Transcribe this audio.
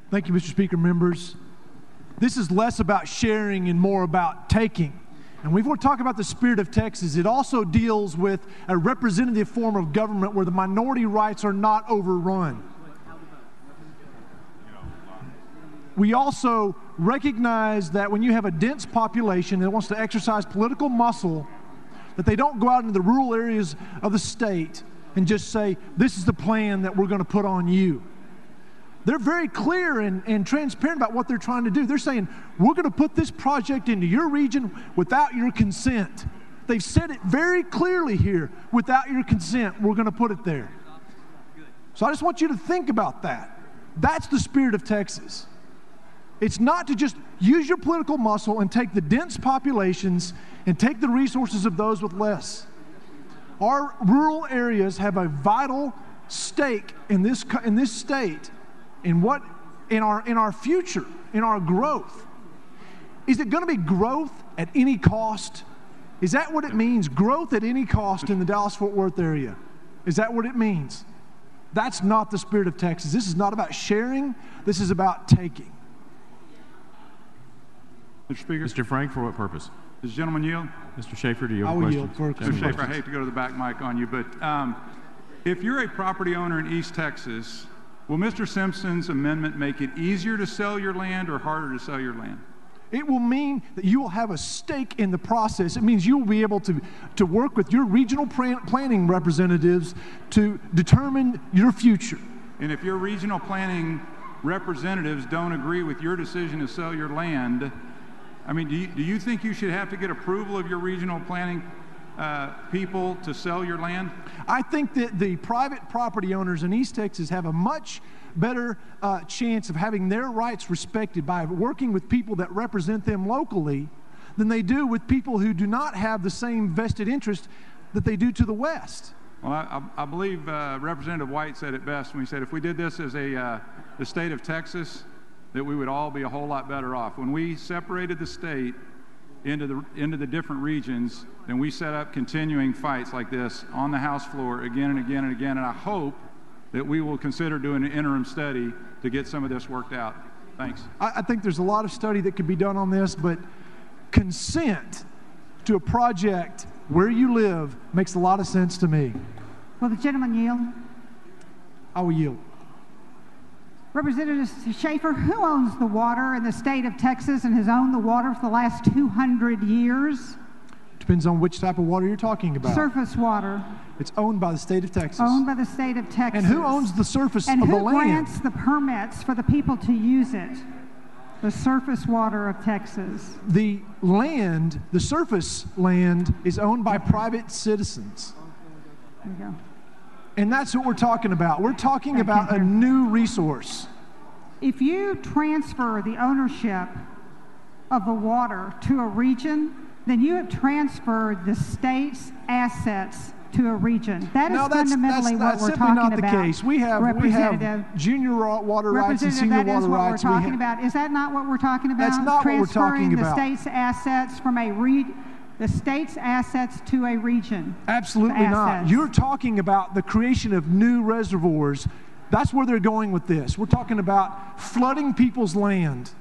Thank you, Mr. Speaker, members. This is less about sharing and more about taking. And when we talk about the spirit of Texas, it also deals with a representative form of government where the minority rights are not overrun. We also recognize that when you have a dense population that wants to exercise political muscle, that they don't go out into the rural areas of the state and just say, this is the plan that we're going to put on you. They're very clear and transparent about what they're trying to do. They're saying, we're going to put this project into your region without your consent. They've said it very clearly here. Without your consent, we're going to put it there. So I just want you to think about that. That's the spirit of Texas. It's not to just use your political muscle and take the dense populations and take the resources of those with less. Our rural areas have a vital stake in this state. In our future, in our growth. Is it going to be growth at any cost? Is that what it means? Growth at any cost in the Dallas-Fort Worth area? Is that what it means? That's not the spirit of Texas. This is not about sharing. This is about taking. Mr. Speaker. Mr. Frank, for what purpose? Does the gentleman yield? Mr. Schaefer, do you have a I will question? yield for Mr. Schaefer, I hate to go to the back mic on you, but if you're a property owner in East Texas, will Mr. Simpson's amendment make it easier to sell your land or harder to sell your land? It will mean that you will have a stake in the process. It means you will be able to work with your regional planning representatives to determine your future. And if your regional planning representatives don't agree with your decision to sell your land, I mean, do you think you should have to get approval of your regional planning people to sell your land? I think that the private property owners in East Texas have a much better chance of having their rights respected by working with people that represent them locally than they do with people who do not have the same vested interest that they do to the west. Well, I believe Representative White said it best when he said if we did this as the state of Texas, that we would all be a whole lot better off. When we separated the state into the different regions, then we set up continuing fights like this on the House floor again and again and again, and I hope that we will consider doing an interim study to get some of this worked out. Thanks. I think there's a lot of study that could be done on this, but consent to a project where you live makes a lot of sense to me. Will the gentleman yield? I will yield. Representative Schaefer, who owns the water in the state of Texas and has owned the water for the last 200 years? Depends on which type of water you're talking about. Surface water. It's owned by the state of Texas. Owned by the state of Texas. And who owns the surface of the land? And who grants the permits for the people to use it? The surface water of Texas. The land, the surface land, is owned by private citizens. There you go. And that's what we're talking about. We're talking about a new resource. If you transfer the ownership of the water to a region, then you have transferred the state's assets to a region. That is fundamentally what we're talking about. That's simply not the case. We have junior water rights and senior water rights. That is what we're talking about. Is that not what we're talking about? That's not what we're talking about. Transferring the state's assets from the state's assets to a region. Absolutely not. You're talking about the creation of new reservoirs. That's where they're going with this. We're talking about flooding people's land.